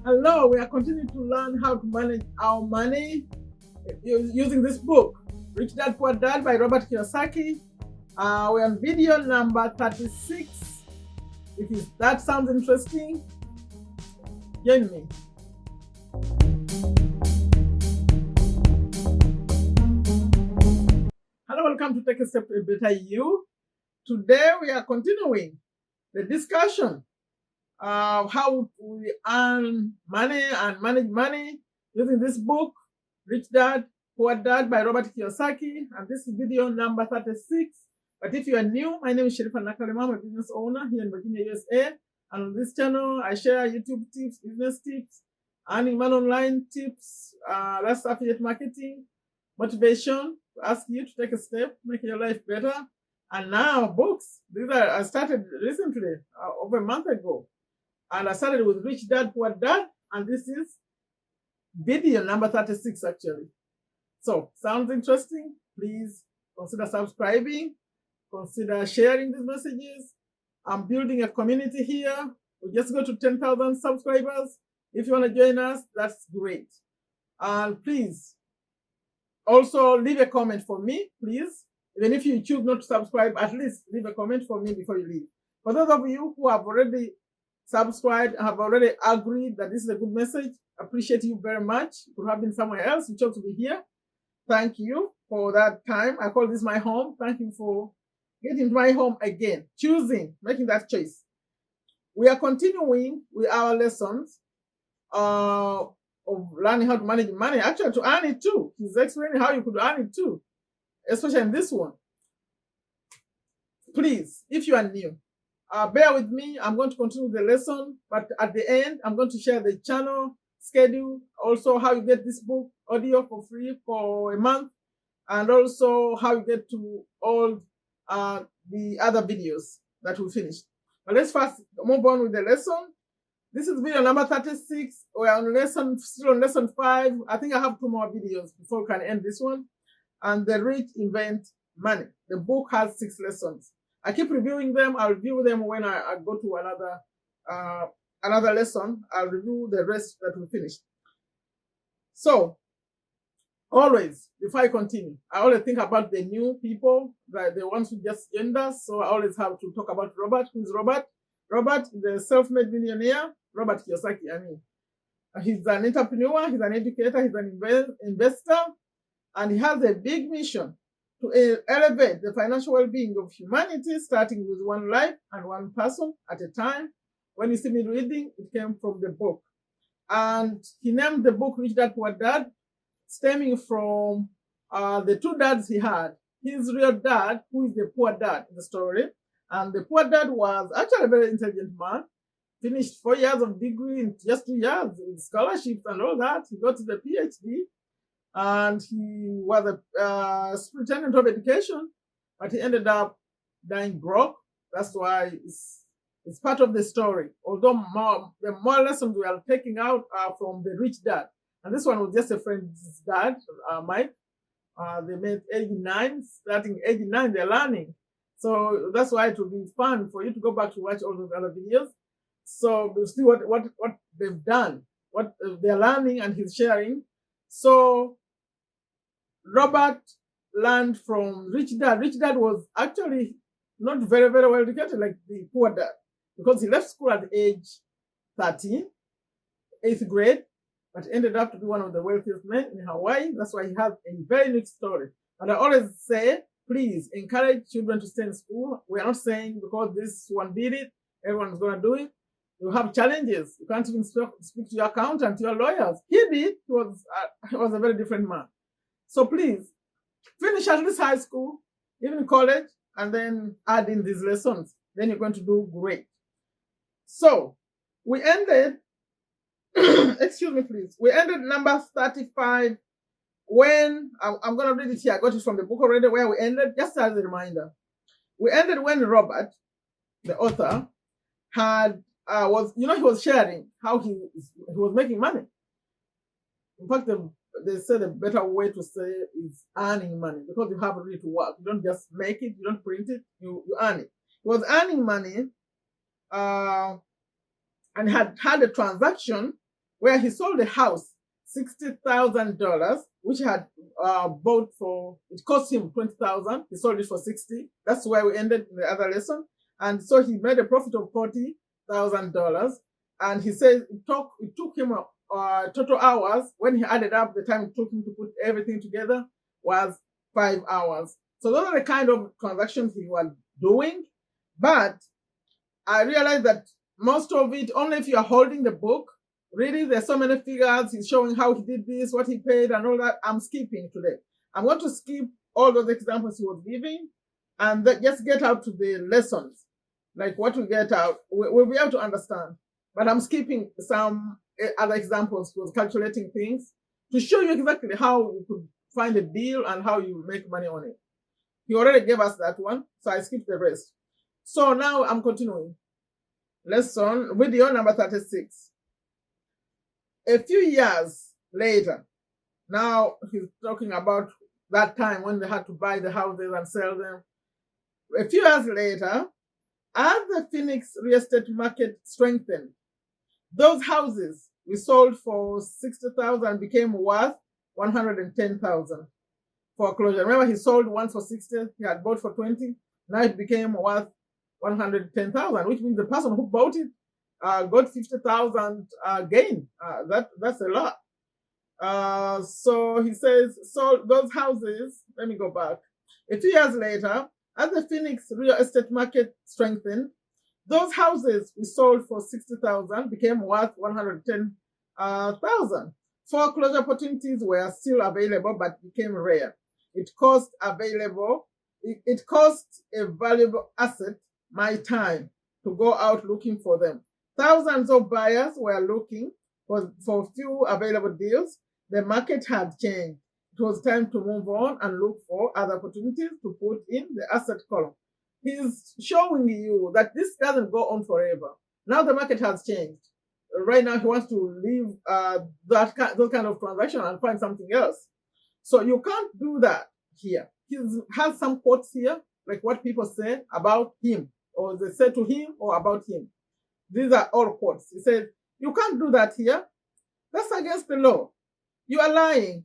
Hello, we are continuing to learn how to manage our money using this book, Rich Dad Poor Dad by Robert Kiyosaki. We're on video number 36. If that sounds interesting, join me. Hello, welcome to Take a Step to a Better You. Today we are continuing the discussion of how we earn money and manage money using this book, Rich Dad Poor Dad by Robert Kiyosaki. And this is video number 36. But if you are new, my name is Sherifa, Nakalema. I'm a business owner here in Virginia, USA. And on this channel, I share YouTube tips, business tips, earning money online tips, that's affiliate marketing, motivation to ask you to take a step, make your life better. And now books. I started recently, over a month ago. And I started with Rich Dad Poor Dad. And this is video number 36 actually. So, sounds interesting? Please consider subscribing. Consider sharing these messages. I'm building a community here. We just go to 10,000 subscribers. If you want to join us, that's great. And please, also leave a comment for me, please. Even if you choose not to subscribe, at least leave a comment for me before you leave. For those of you who have already subscribed and have already agreed that this is a good message, appreciate you very much. You could have been somewhere else. You chose to be here. Thank you for that time. I call this my home. Thank you for getting to my home again, making that choice. We are continuing with our lessons of learning how to manage money, actually to earn it too. He's explaining how you could earn it too, especially in this one. Please, if you are new, bear with me. I'm going to continue the lesson, but at the end, I'm going to share the channel schedule, also how you get this book audio for free for a month, and also how you get to all the other videos that we finished. But let's first move on with the lesson. This is video number 36. We're on still on lesson 5. I think I have 2 more videos before we can end this one. And the rich invent money. The book has 6 lessons. I keep reviewing them. I'll review them when I go to another lesson. I'll review the rest that we finished. So, always, before I continue, I always think about the new people, the ones who just joined us. So I always have to talk about Robert. Who is Robert? Robert is a self-made millionaire. Robert Kiyosaki, He's an entrepreneur, he's an educator, he's an investor, and he has a big mission to elevate the financial well-being of humanity, starting with one life and one person at a time. When you see me reading, it came from the book. And he named the book Rich Dad Poor Dad, stemming from the 2 dads he had. His real dad, who is the poor dad in the story, and the poor dad was actually a very intelligent man, finished 4 years of degree in just 2 years with scholarships and all that. He got to the PhD, and he was a superintendent of education, but he ended up dying broke. That's why it's part of the story. Although the more lessons we are taking out are from the rich dad. And this one was just a friend's dad, Mike. They met age 9, starting age 9, they're learning. So that's why it will be fun for you to go back to watch all those other videos. So we'll see what they've done, what they're learning, and he's sharing. So Robert learned from Rich Dad. Rich Dad was actually not very, very well educated like the poor dad, because he left school at age 13, 8th grade, but ended up to be one of the wealthiest men in Hawaii. That's why he has a very unique story. And I always say, please encourage children to stay in school. We are not saying because this one did it, everyone's going to do it. You have challenges. You can't even speak to your accountant, to your lawyers. He did. He was a very different man. So please, finish at least high school, even college, and then add in these lessons. Then you're going to do great. So, we ended, excuse me please, we ended number 35 when, I'm going to read it here, I got it from the book already where we ended, just as a reminder. We ended when Robert, the author, he was sharing how he was making money. In fact, they said a better way to say is earning money, because you have really to work. You don't just make it, you don't print it, you earn it. He was earning money and had a transaction where he sold a house, $60,000, which he had bought for, it cost him $20,000. He sold it for $60,000. That's where we ended in the other lesson. And so he made a profit of $40,000. And he says it took him total hours, when he added up the time it took him to put everything together, was 5 hours. So those are the kind of transactions he was doing. But I realized that most of it, only if you are holding the book, really, there's so many figures. He's showing how he did this, what he paid, and all that. I'm skipping today. I'm going to skip all those examples he was giving and just get out to the lessons, like what we get out. We'll be able to understand. But I'm skipping some other examples. He was calculating things to show you exactly how you could find a deal and how you make money on it. He already gave us that one, so I skipped the rest. So now I'm continuing. Lesson, video number 36. A few years later, now he's talking about that time when they had to buy the houses and sell them. A few years later, as the Phoenix real estate market strengthened, those houses we sold for $60,000 became worth $110,000. Foreclosure. Remember, he sold once for $60,000, he had bought for $20,000. Now it became worth $110,000, which means the person who bought it got $50,000 gain. That's a lot. So he says, so those houses. Let me go back. A few years later, as the Phoenix real estate market strengthened, those houses we sold for $60,000 became worth $110,000. Foreclosure opportunities were still available, but became rare. It cost a valuable asset, my time, to go out looking for them. Thousands of buyers were looking for few available deals. The market had changed. It was time to move on and look for other opportunities to put in the asset column. He's showing you that this doesn't go on forever. Now the market has changed. Right now he wants to leave those kind of transaction and find something else. So you can't do that here. He has some quotes here, like what people say about him, or they say to him or about him. These are all quotes. He said, you can't do that here. That's against the law. You are lying.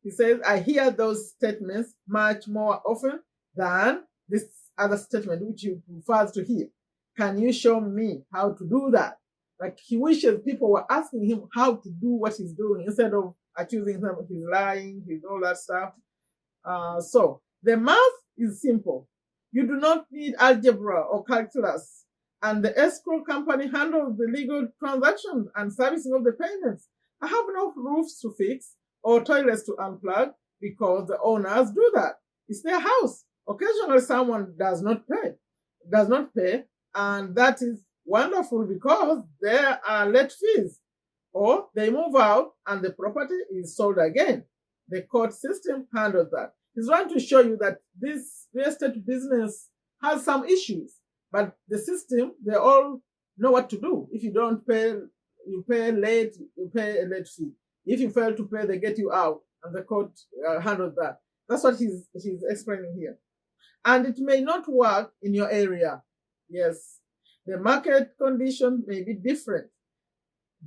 He says, I hear those statements much more often than this other statement which you prefers to hear. Can you show me how to do that? Like he wishes people were asking him how to do what he's doing instead of accusing him he's lying, he's all that stuff. So the math is simple. You do not need algebra or calculus, and the escrow company handles the legal transactions and servicing of the payments. I have no roofs to fix or toilets to unplug because the owners do that. It's their house. Occasionally someone does not pay, and that is wonderful because there are late fees, or they move out and the property is sold again. The court system handles that. He's trying to show you that this real estate business has some issues, but the system, they all know what to do. If you don't pay, you pay late, you pay a late fee. If you fail to pay, they get you out, and the court handles that. That's what he's explaining here. And it may not work in your area. Yes, the market condition may be different.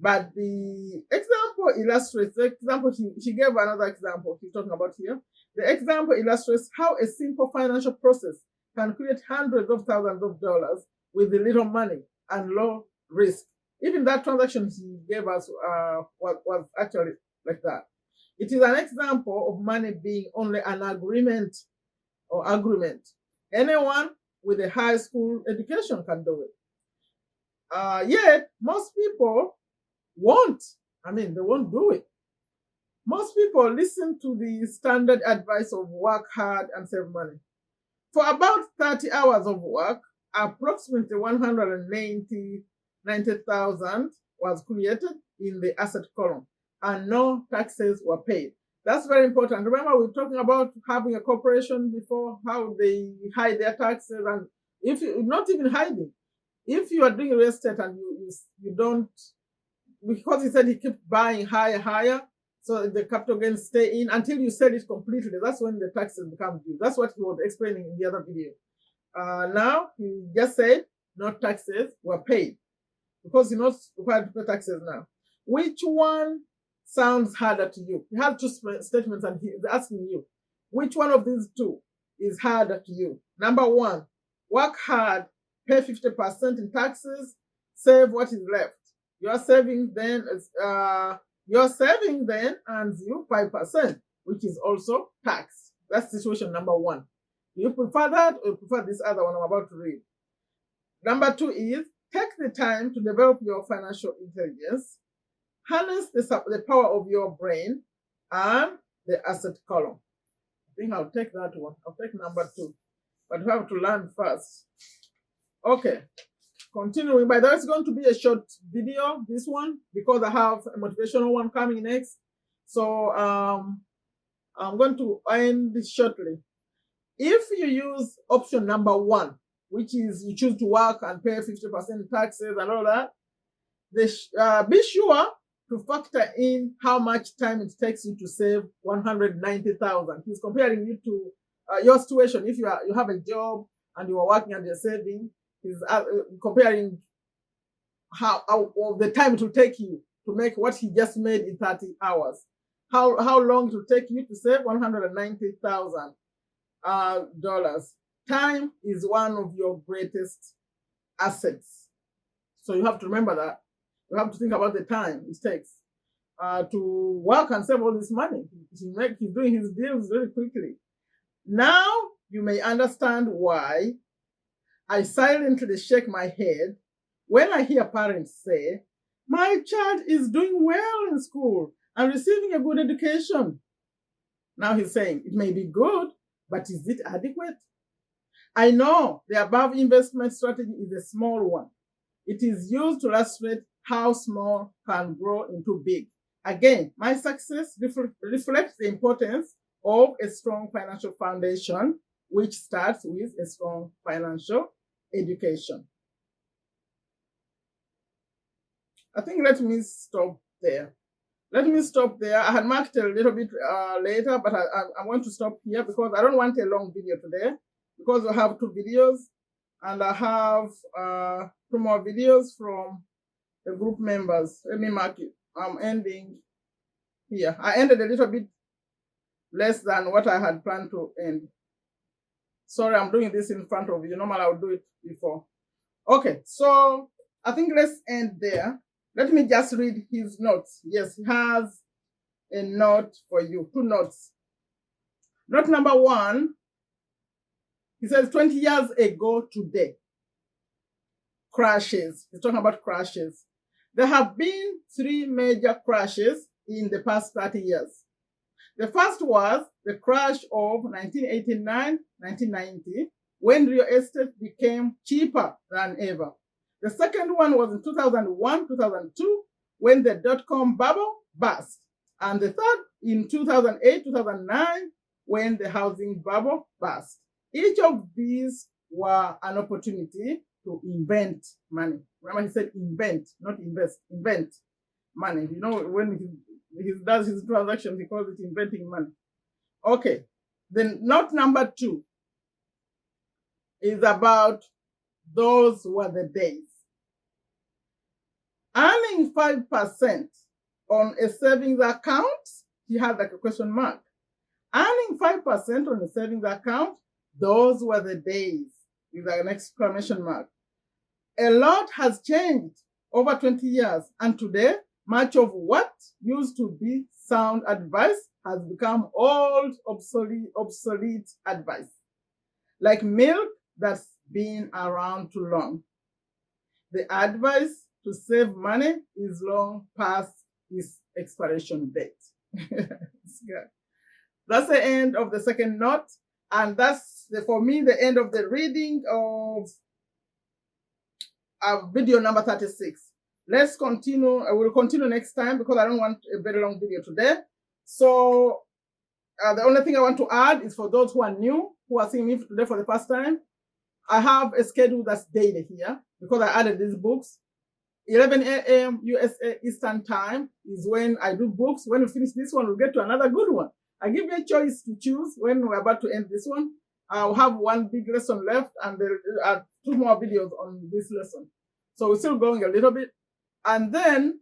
But the example illustrates, he gave another example he's talking about here. The example illustrates how a simple financial process can create hundreds of thousands of dollars with little money and low risk. Even that transaction he gave us was actually like that. It is an example of money being only an agreement or agreement. Anyone with a high school education can do it. Yet, most people won't. They won't do it. Most people listen to the standard advice of work hard and save money. For about 30 hours of work, approximately 190,000 was created in the asset column, and no taxes were paid. That's very important. Remember, we were talking about having a corporation before, how they hide their taxes, and if you not even hiding, if you are doing real estate and you don't, because he said he kept buying higher, so the capital gains stay in until you sell it completely. That's when the taxes become due. That's what he was explaining in the other video. Now he just said no taxes were paid because you're not required to pay taxes now. Which one sounds harder to you? You have two statements and he's asking you, which one of these two is harder to you? Number one, work hard, pay 50% in taxes, save what is left. Your saving then earns you 5%, which is also tax. That's situation number one. Do you prefer that or you prefer this other one I'm about to read? Number two is take the time to develop your financial intelligence, harness the power of your brain, and the asset column. I think I'll take that one. I'll take number two. But we have to learn first. Okay. Continuing. By the way, it's going to be a short video, this one, because I have a motivational one coming next. So I'm going to end this shortly. If you use option number one, which is you choose to work and pay 50% taxes and all that, be sure to factor in how much time it takes you to save 190,000. He's comparing you to your situation. If you have a job and you are working and you're saving, he's comparing how the time it will take you to make what he just made in 30 hours. How long it will take you to save $190,000. Time is one of your greatest assets. So you have to remember that. You have to think about the time it takes to work and save all this money. He's doing his deals very quickly. Now you may understand why I silently shake my head when I hear parents say, "My child is doing well in school and receiving a good education." Now he's saying, it may be good, but is it adequate? I know the above investment strategy is a small one. It is used to illustrate how small can grow into big. Again, my success reflects the importance of a strong financial foundation, which starts with a strong financial education. I think let me stop there. I had marked a little bit later, but I want to stop here because I don't want a long video today, because I have two videos and I have two more videos from the group members. Let me mark it. I'm ending here. I ended a little bit less than what I had planned to end. Sorry, I'm doing this in front of you. Normally I would do it before. Okay, so I think let's end there. Let me just read his notes. Yes, he has a note for you, two notes. Note number one, he says 20 years ago today, crashes. He's talking about crashes. There have been three major crashes in the past 30 years. The first was the crash of 1989-1990, when real estate became cheaper than ever. The second one was in 2001-2002, when the dot-com bubble burst. And the third in 2008-2009, when the housing bubble burst. Each of these were an opportunity to invent money. Remember, he said invent, not invest. Invent money. You know, when he does his transactions, he calls it inventing money. Okay. Then note number two is about those were the days. Earning 5% on a savings account, he had like a question mark. Earning 5% on a savings account, those were the days, with an exclamation mark. A lot has changed over 20 years, and today, much of what used to be sound advice has become old, obsolete advice. Like milk that's been around too long. The advice to save money is long past its expiration date. That's the end of the second note. And that's, for me, the end of the reading of video number 36. Let's continue. I will continue next time because I don't want a very long video today. So the only thing I want to add is for those who are new, who are seeing me today for the first time, I have a schedule that's daily here because I added these books. 11 a.m. USA Eastern Time is when I do books. When we finish this one, we'll get to another good one. I give you a choice to choose when we're about to end this one. I'll have one big lesson left and there are two more videos on this lesson. So we're still going a little bit. And then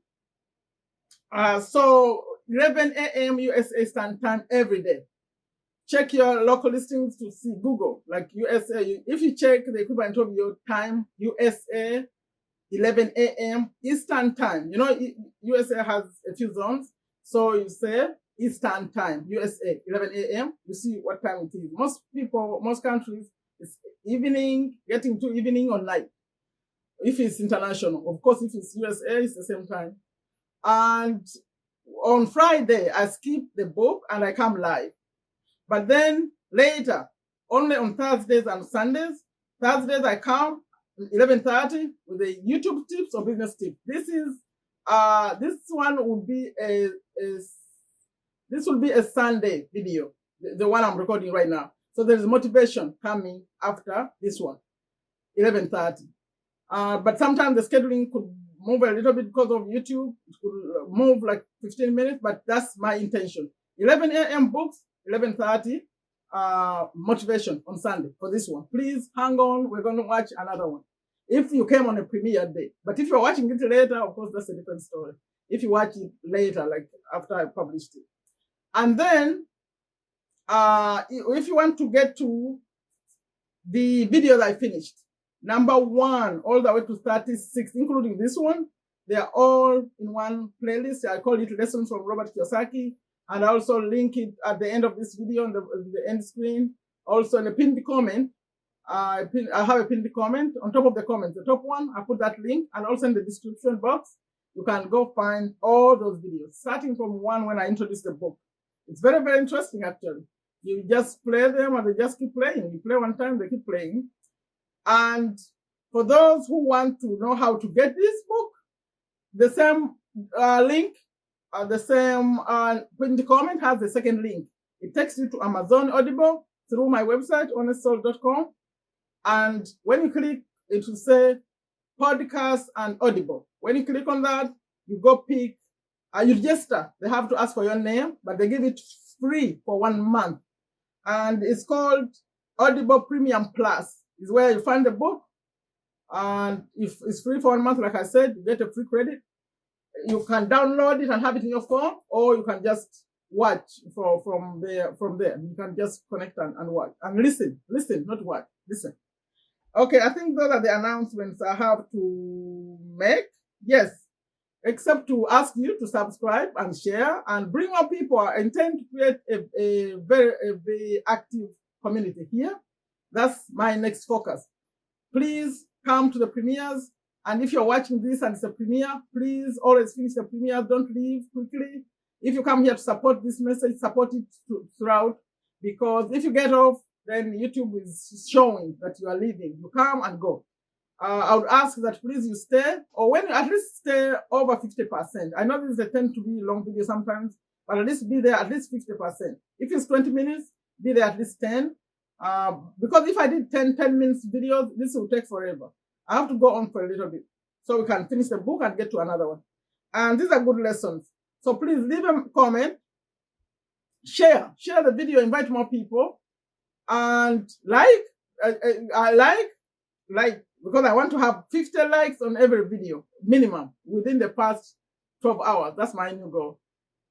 So 11 a.m. USA Standard Time every day. Check your local listings to see Google, like USA. If you check the equivalent of your time, USA, 11 a.m. Eastern Time. You know, USA has a few zones. So you say Eastern Time, USA, 11 a.m. You see what time it is. Most people, most countries, it's evening, getting to evening or night. If it's international. Of course, if it's USA, it's the same time. And on Friday, I skip the book and I come live. But then later, only on Thursdays and Sundays, Thursdays I come 11:30 with the YouTube tips or business tips. This one will be a Sunday video, the one I'm recording right now. So there is motivation coming after this one, 11:30. But sometimes the scheduling could move a little bit because of YouTube. It could move like 15 minutes, but that's my intention. 11 a.m. books, 11:30 motivation on Sunday for this one. Please hang on. We're going to watch another one. If you came on a premiere day. But if you're watching it later, of course, that's a different story. If you watch it later, like after I published it. And then, if you want to get to the videos I finished, number 1 all the way to 36, including this one, they are all in one playlist. I call it Lessons from Robert Kiyosaki. And I also link it at the end of this video on the end screen. Also in a pinned comment, I have a pinned comment on top of the comment. The top one, I put that link, and also in the description box, you can go find all those videos, starting from one when I introduced the book. It's very, very interesting, actually. You just play them and they just keep playing. You play one time, they keep playing. And for those who want to know how to get this book, the same link, the same in the comment has the second link. It takes you to Amazon Audible through my website, honestsoul.com. And when you click, it will say podcast and Audible. When you click on that, you go pick, you register. They have to ask for your name, but they give it free for 1 month. And it's called Audible Premium Plus. Is where you find the book. And if it's free for 1 month, like I said, you get a free credit. You can download it and have it in your phone, or you can just watch from there. You can just connect and watch and listen, not watch, listen. Okay, I think those are the announcements I have to make. Yes, except to ask you to subscribe and share and bring more people. I intend to create a very active community here. That's my next focus. Please come to the premieres. And if you're watching this and it's a premiere, please always finish the premiere. Don't leave quickly. If you come here to support this message, support it throughout. Because if you get off, then YouTube is showing that you are leaving. You come and go. I would ask that please you stay, or when you at least stay over 50%. I know this tend to be long video sometimes, but at least be there at least 50%. If it's 20 minutes, be there at least 10. Because if I did 10 minutes videos, this will take forever. I have to go on for a little bit so we can finish the book and get to another one. And these are good lessons. So please leave a comment, share the video, invite more people, and like, because I want to have 50 likes on every video, minimum, within the past 12 hours. That's my new goal.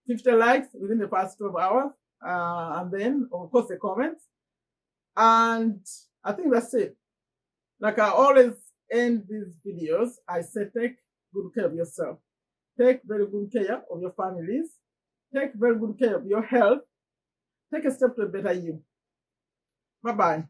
50 likes within the past 12 hours. And then, of course, the comments. And I think that's it. Like I always end these videos, I say take good care of yourself. Take very good care of your families. Take very good care of your health. Take a step to a better you. Bye-bye.